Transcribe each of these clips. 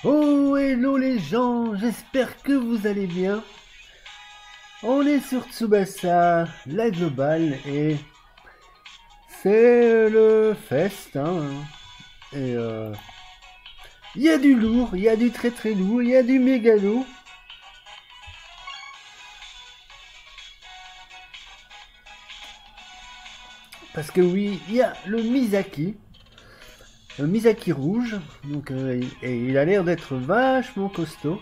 Oh, hello les gens, j'espère que vous allez bien. On est sur Tsubasa, la globale, et c'est le fest, hein. Et il y a du lourd, il y a du très très lourd, il y a du méga lourd. Parce que oui, il y a le Misaki rouge, donc et il a l'air d'être vachement costaud.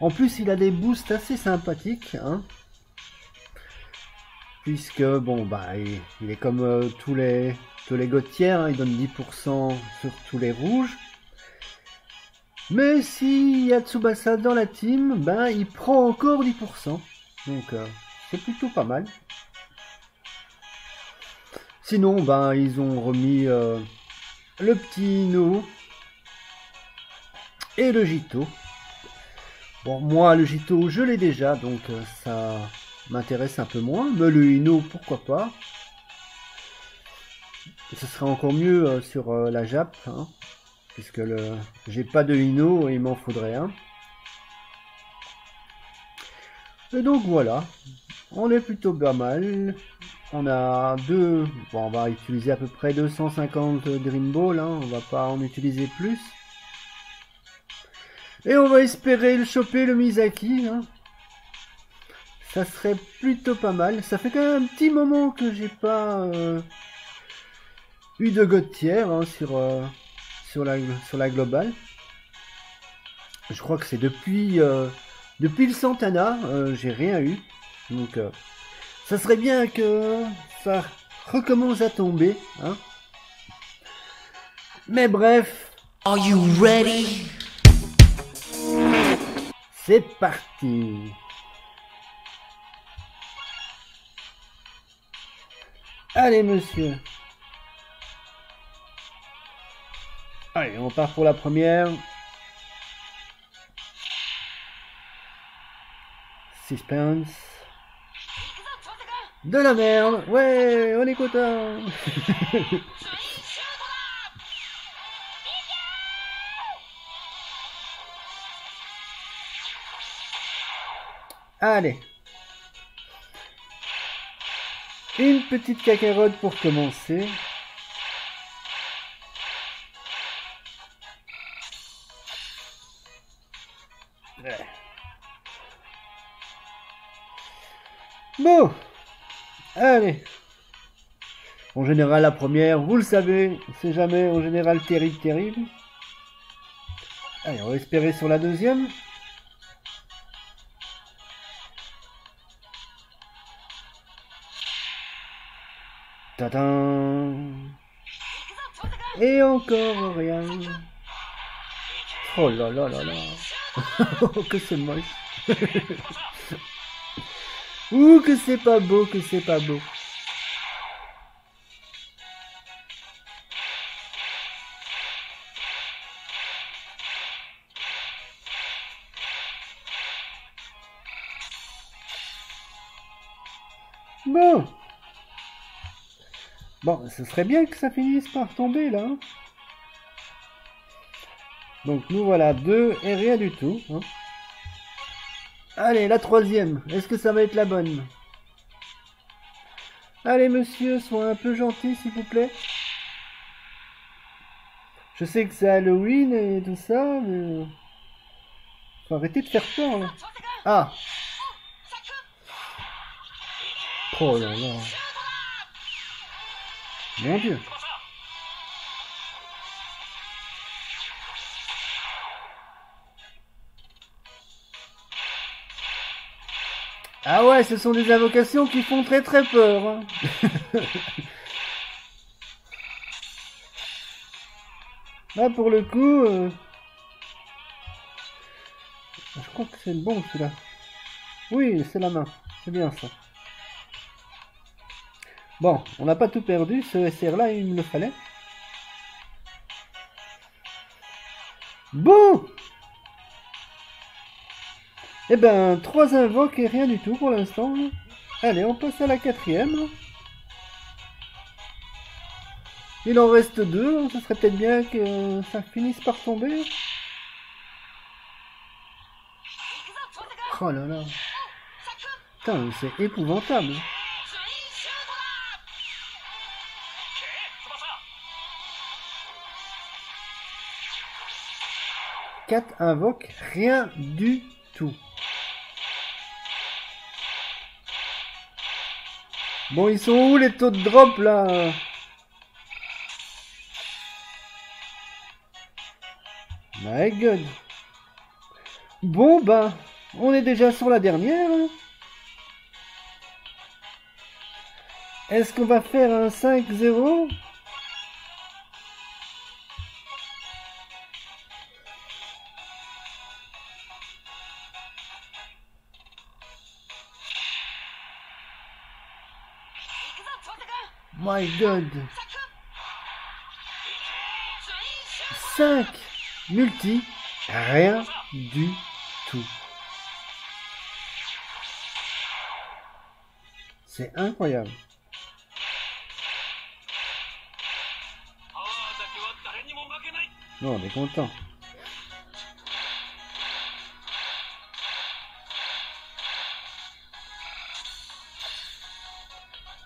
En plus, il a des boosts assez sympathiques, hein, puisque bon bah il est comme tous les god tiers, hein, il donne 10% sur tous les rouges. Mais s'il y a Tsubasa dans la team, ben il prend encore 10%, donc c'est plutôt pas mal. Sinon, ben ils ont remis le petit Ino et le Jito. Bon, moi le Jito je l'ai déjà, donc ça m'intéresse un peu moins, mais le Ino pourquoi pas. Ce serait encore mieux sur la Jap, hein, puisque j'ai pas de Ino et il m'en faudrait un. Et donc voilà, on est plutôt pas mal. On a deux, bon, on va utiliser à peu près 250 Dream Ball, hein, on va pas en utiliser plus. Et on va espérer le choper le Misaki, hein. Ça serait plutôt pas mal. Ça fait quand même un petit moment que j'ai pas eu de god tiers, hein, sur la globale. Je crois que c'est depuis le Santana, j'ai rien eu. Donc ça serait bien que ça recommence à tomber, hein. Mais bref. Are you ready? C'est parti. Allez monsieur. Allez, on part pour la première. Suspense. De la merde. Ouais, on est content. Allez. Une petite cacarotte pour commencer. Bon. Allez. En général, la première, vous le savez, c'est jamais en général terrible. Allez, on va espérer sur la deuxième. Tadam. Et encore rien. Oh là là là là. Oh, que c'est moche. Ouh, que c'est pas beau, que c'est pas beau. Bon. Bon, ce serait bien que ça finisse par tomber là. Donc nous voilà, 2 et rien du tout, hein. Allez, la troisième. Est-ce que ça va être la bonne? Allez monsieur, sois un peu gentil s'il vous plaît. Je sais que c'est Halloween et tout ça, mais... Faut arrêter de faire peur, là. Ah! Oh là là. Mon Dieu. Ah ouais, ce sont des invocations qui font très très peur. Hein. Là, pour le coup... Je crois que c'est le bon, celui-là. Oui, c'est la main. C'est bien ça. Bon, on n'a pas tout perdu. Ce SR-là, il me le fallait. Bon! Eh ben, 3 invoques et rien du tout pour l'instant. Allez, on passe à la 4e. Il en reste 2. Ça serait peut-être bien que ça finisse par tomber. Oh là là. Putain, c'est épouvantable. 4 invoques, rien du tout. Bon, ils sont où les taux de drop là? My God. Bon, ben, on est déjà sur la dernière. Est-ce qu'on va faire un 5-0? My God. 5 multi, rien du tout. C'est incroyable. Non, on est content.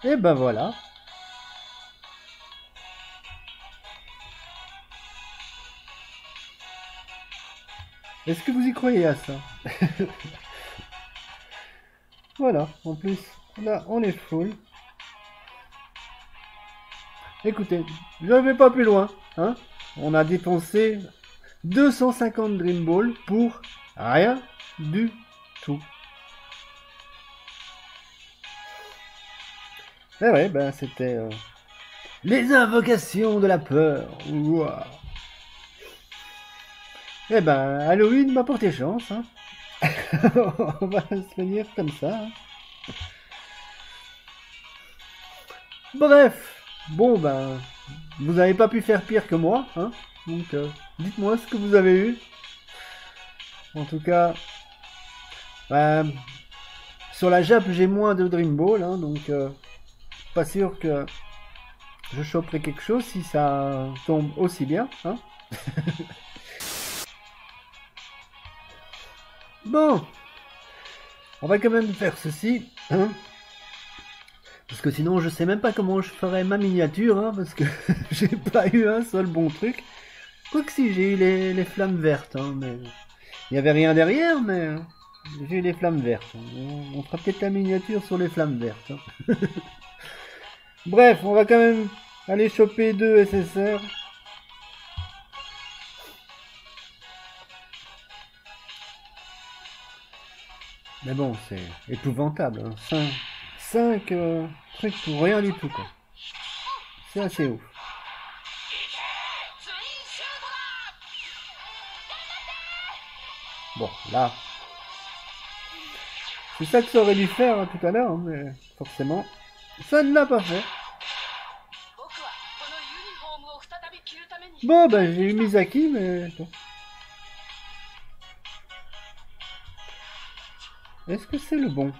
Et ben voilà. Est-ce que vous y croyez à ça? Voilà, en plus, là, on est full. Écoutez, je ne vais pas plus loin, hein. On a dépensé 250 Dream Ball pour rien du tout. Et ouais, ben c'était les invocations de la peur. Wow. Eh ben, Halloween m'a porté chance. Hein. On va se venir comme ça. Hein. Bref, bon ben, vous n'avez pas pu faire pire que moi. Hein. Donc, dites-moi ce que vous avez eu. En tout cas, sur la Jap, j'ai moins de Dream Ball. Hein, donc, pas sûr que je choperai quelque chose si ça tombe aussi bien. Hein. Bon, on va quand même faire ceci, hein, parce que sinon je sais même pas comment je ferai ma miniature, hein, parce que j'ai pas eu un seul bon truc. Quoique si, j'ai eu les flammes vertes, hein, mais il y avait rien derrière, mais j'ai eu les flammes vertes. On fera peut-être la miniature sur les flammes vertes. Hein. Bref, on va quand même aller choper 2 SSR. Mais bon, c'est épouvantable. Hein. 5 trucs pour rien du tout, quoi. C'est assez ouf. Bon, là. C'est ça que ça aurait dû faire hein, tout à l'heure, hein, mais forcément, ça ne l'a pas fait. Bon, ben j'ai eu Misaki, mais bon. Est-ce que c'est le bon?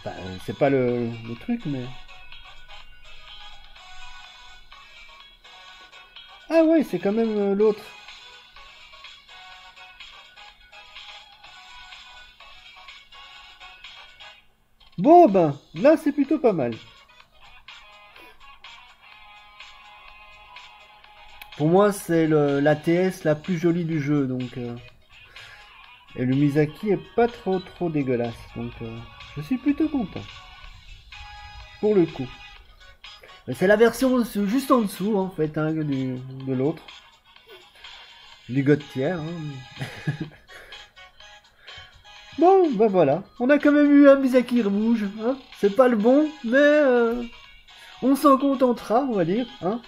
Enfin, c'est pas le truc, mais... Ah ouais, c'est quand même l'autre. Bon, ben, là, c'est plutôt pas mal. Pour moi, c'est la TS la plus jolie du jeu, donc... Et le Misaki est pas trop dégueulasse, donc je suis plutôt content. Pour le coup. Mais c'est la version juste en dessous, en fait, hein, de l'autre. Du God Tier. Hein. Bon, ben voilà. On a quand même eu un Misaki rouge. Hein. C'est pas le bon, mais on s'en contentera, on va dire. Hein.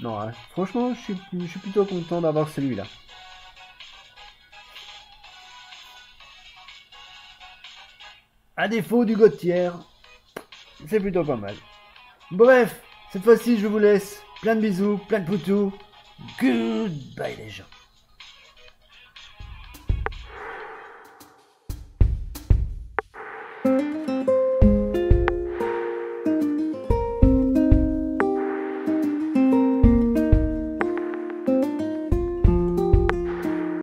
Non, hein, franchement, je suis plutôt content d'avoir celui-là. À défaut du God Tier, c'est plutôt pas mal. Bref, cette fois-ci, je vous laisse. Plein de bisous, plein de poutous. Goodbye les gens.